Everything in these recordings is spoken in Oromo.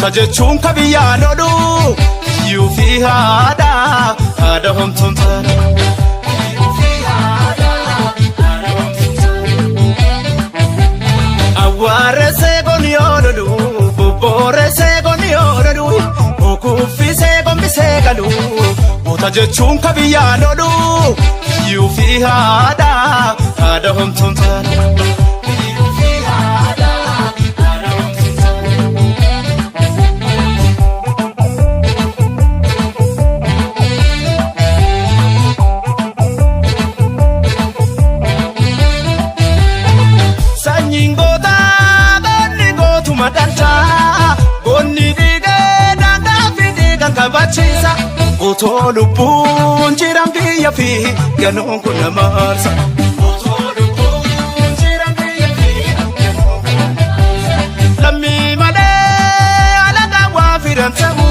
Goota jechuun kabiyyaan oduu kiyyuu fi haadha homtuun taana. Awwaaressee goni oololu bobbooressee goni oololu okuuffisee gombisee galu. Goota jechuun kabiyyaan oduu kiyyuu fi haadha homtuun taana. Gonni dhiigee daangaa fi dhiigaan kabachiisa. Otoo lubbuun jiran biyya fi ganoon kun nama aarsa. Lammii malee alagaan waa firan ta'u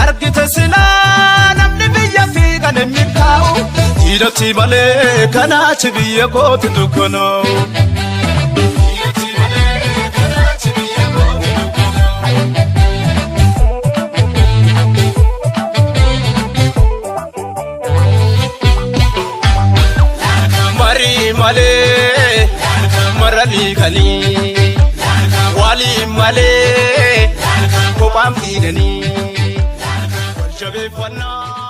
argite silaa namni biyya fi kan hin milkaa'u. Dhiiroti malee kanaachi biyya kooti dukkanaa'u. Malee marali kani wali malee kophaan fiiganii wal jabeeffannaa.